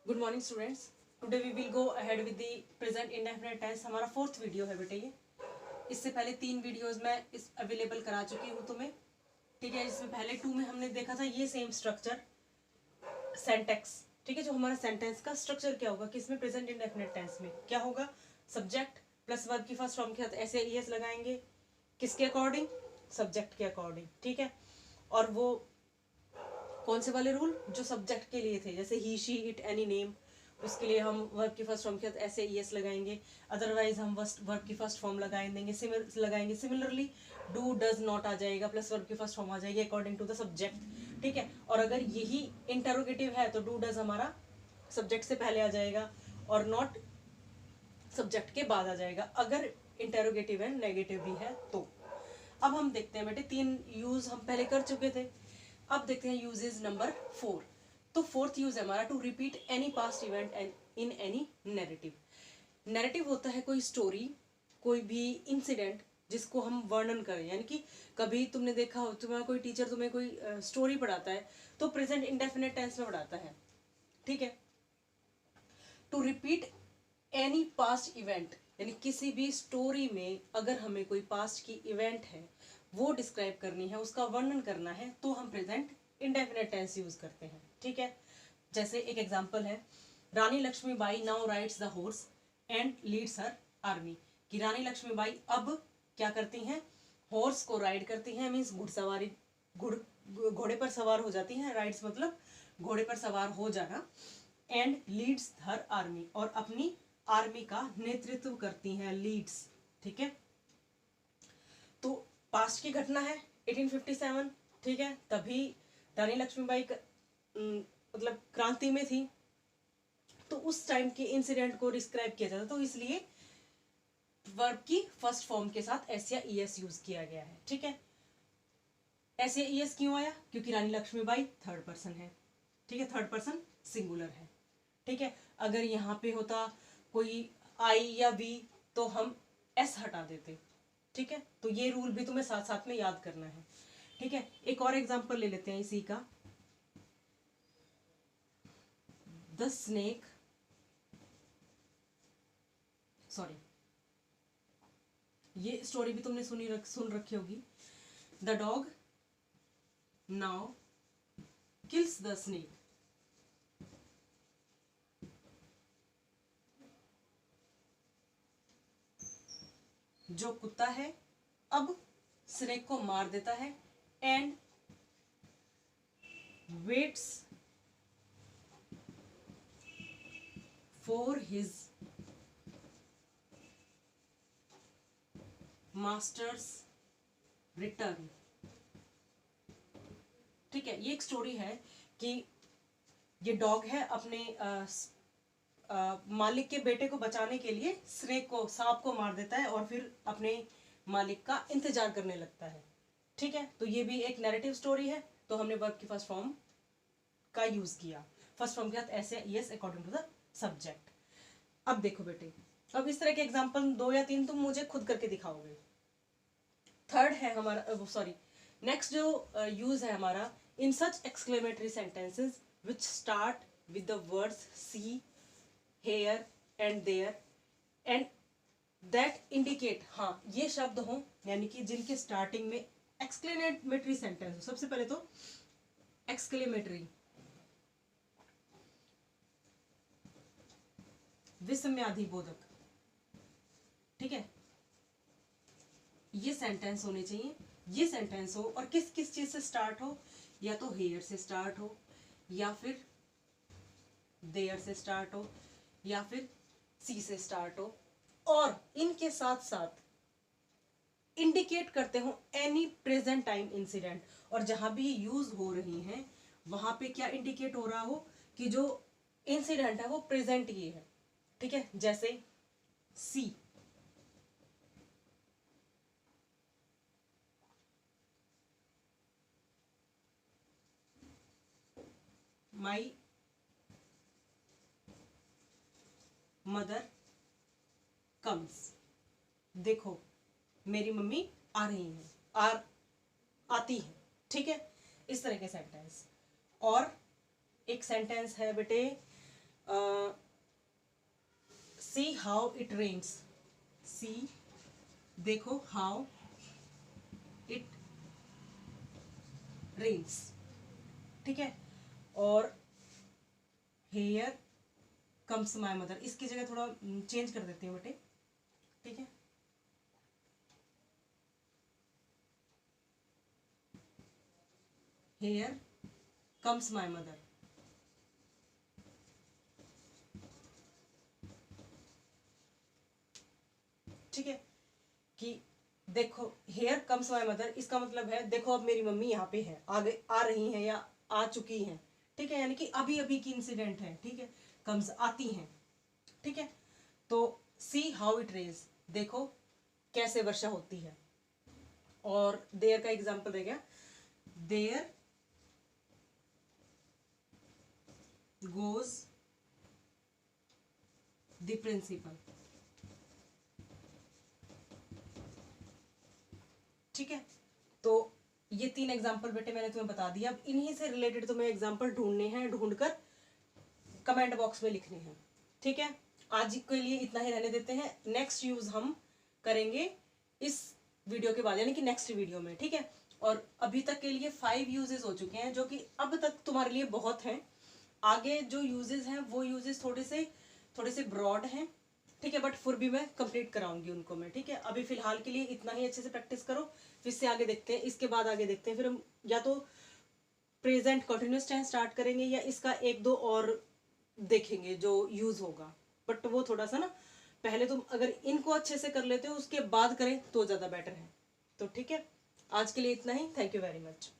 Good morning students. Today we will go ahead with the present indefinite tense. हमारा 4th video है बेटे ये। इससे पहले 3 वीडियोस मैं इस अवेलेबल करा चुकी हूँ तुम्हें, ठीक है। इसमें पहले 2 में हमने देखा था ये सेम स्ट्रक्चर सेंटेक्स, ठीक है। जो हमारा सेंटेंस का स्ट्रक्चर क्या होगा, किसमें प्रेजेंट इंडेफिनिट टेंस में क्या होगा, सब्जेक्ट प्लस वर्ब की फर्स्ट फॉर्म के साथ ऐसे ईएस लगाएंगे, किसके अकॉर्डिंग, सब्जेक्ट के अकॉर्डिंग, ठीक है। और वो कौन से वाले रूल जो सब्जेक्ट के लिए थे, जैसे ही शी इट एनी नेम, उसके लिए हम वर्ब की फर्स्ट फॉर्म के साथ ऐसे ईएस लगाएंगे, अदरवाइज हम वर्ब की फर्स्ट फॉर्म लगाएंगे सिमिलरली डू डज नॉट आ जाएगा प्लस वर्ब की फर्स्ट फॉर्म आ जाएगी अकॉर्डिंग टू द सब्जेक्ट, ठीक है। और अगर यही इंटरोगेटिव है तो डू डज हमारा सब्जेक्ट से पहले आ जाएगा और नॉट सब्जेक्ट के बाद आ जाएगा, अगर इंटरोगेटिव है नेगेटिव भी है तो। अब हम देखते हैं बेटे, 3 यूज हम पहले कर चुके थे। अब देखते हैं यूजेस नंबर 4। तो 4th यूज है हमारा to repeat any past event and in any narrative. Narrative होता है कोई स्टोरी, कोई भी इंसिडेंट जिसको हम वर्णन करें, यानी कि कभी तुमने देखा हो, तुम्हारा कोई टीचर तुम्हें कोई स्टोरी पढ़ाता है तो प्रेजेंट इंडेफिनिट टेंस में पढ़ाता है, ठीक है। To repeat any past event, यानी किसी भी स्टोरी में अगर हमें कोई पास्ट की इवेंट है वो डिस्क्राइब करनी है, उसका वर्णन करना है, तो हम प्रेजेंट इंडेफिनिट टेंस यूज करते हैं, ठीक है। जैसे एक एग्जांपल है, Rani Laxmibai now rides the horse and leads her army, कि रानी लक्ष्मीबाई अब क्या करती हैं, हॉर्स को राइड करती हैं, मीन्स घुड़सवारी, घोड़े पर सवार हो जाती हैं, राइड्स मतलब घोड़े पर सवार हो जाना, एंड लीड्स हर आर्मी, और अपनी आर्मी का नेतृत्व करती हैं, लीड्स, ठीक है। तो पास्ट की घटना है 1857, ठीक है। तभी रानी लक्ष्मीबाई मतलब क्रांति में थी, तो उस टाइम के इंसिडेंट को डिस्क्राइब किया जाता, तो इसलिए वर्ब की फर्स्ट फॉर्म के साथ एस या ईएस यूज किया गया है, ठीक है। एस या ईएस क्यों आया, क्योंकि रानी लक्ष्मीबाई थर्ड पर्सन है, ठीक है, थर्ड पर्सन सिंगुलर है, ठीक है। अगर यहाँ पे होता कोई आई या वी तो हम एस हटा देते, ठीक है। तो ये रूल भी तुम्हें साथ साथ में याद करना है, ठीक है। एक और एग्जांपल ले लेते हैं इसी का, द स्नेक, सॉरी ये स्टोरी भी तुमने सुन रखी होगी, the dog now kills the snake, जो कुत्ता है अब स्नेक को मार देता है, and waits for his masters return, ठीक है। ये एक स्टोरी है कि ये डॉग है अपने मालिक के बेटे को बचाने के लिए स्नेक को, सांप को मार देता है और फिर अपने मालिक का इंतजार करने लगता है, ठीक है। तो ये भी एक नैरेटिव स्टोरी है, तो हमने वर्ब की फर्स्ट फॉर्म का यूज किया, फर्स्ट फॉर्म के साथ ऐसे यस अकॉर्डिंग टू द सब्जेक्ट। अब देखो बेटे, अब इस तरह के एग्जांपल 2 या 3 तुम मुझे खुद करके दिखाओगे। थर्ड है हमारा, सॉरी नेक्स्ट जो यूज है हमारा, in such exclamatory sentences which start with the words see, here and there and that indicate, हाँ ये शब्द हो यानी कि जिनके स्टार्टिंग में एक्सक्लेमेटरी सेंटेंस हो। सबसे पहले तो एक्सक्लेमेटरी, विस्मयाधिबोधक, ठीक है, ये सेंटेंस होने चाहिए। ये सेंटेंस हो और किस किस चीज से स्टार्ट हो, या तो हेयर से स्टार्ट हो, या फिर देयर से स्टार्ट हो, या फिर सी से स्टार्ट हो, और इनके साथ साथ इंडिकेट करते हो एनी प्रेजेंट टाइम इंसिडेंट, और जहां भी यूज हो रही हैं वहां पे क्या इंडिकेट हो रहा हो कि जो इंसिडेंट है वो प्रेजेंट ये है, ठीक है। जैसे सी, माई मदर कम्स, देखो मेरी मम्मी आ रही हैं, आती है, ठीक है। इस तरह के सेंटेंस। और एक सेंटेंस है बेटे, सी हाउ इट रेन्स, सी देखो, हाउ इट रेन्स, ठीक है। और हेयर कम्स माई मदर, इसकी जगह थोड़ा चेंज कर देती हूँ बेटे, ठीक है। हेयर कम्स माई मदर, ठीक है। कि देखो हेयर कम्स माई मदर, इसका मतलब है देखो अब मेरी मम्मी यहाँ पे है, आगे आ रही हैं या आ चुकी हैं, ठीक है, यानी कि अभी अभी की इंसिडेंट है, ठीक है। कम्स आती हैं, ठीक है। तो सी हाउ इट रेज, देखो कैसे वर्षा होती है। और देयर का एग्जाम्पल रहेगा, देयर गोज द प्रिंसिपल, ठीक है। तो ये 3 एग्जाम्पल बेटे मैंने तुम्हें बता दिया। अब इन्हीं से रिलेटेड तुम्हें एग्जाम्पल ढूंढने हैं, ढूंढकर कमेंट बॉक्स में लिखने हैं, ठीक है। आज के लिए इतना ही रहने देते हैं, नेक्स्ट यूज हम करेंगे इस वीडियो के बाद, यानी कि नेक्स्ट वीडियो में, ठीक है। और अभी तक के लिए 5 यूजेस हो चुके हैं, जो कि अब तक तुम्हारे लिए बहुत हैं। आगे जो यूजेस हैं वो यूजेस थोड़े से ब्रॉड हैं, ठीक है, बट फिर भी मैं कंप्लीट कराऊंगी उनको मैं, ठीक है। अभी फिलहाल के लिए इतना ही, अच्छे से प्रैक्टिस करो, फिर से आगे देखते हैं, इसके बाद आगे देखते हैं, फिर हम या तो प्रेजेंट कंटिन्यूस टेंस स्टार्ट करेंगे या इसका 1-2 और देखेंगे जो यूज होगा, बट वो थोड़ा सा ना, पहले तुम अगर इनको अच्छे से कर लेते हो उसके बाद करें तो ज्यादा बेटर है। तो ठीक है, आज के लिए इतना ही, थैंक यू वेरी मच।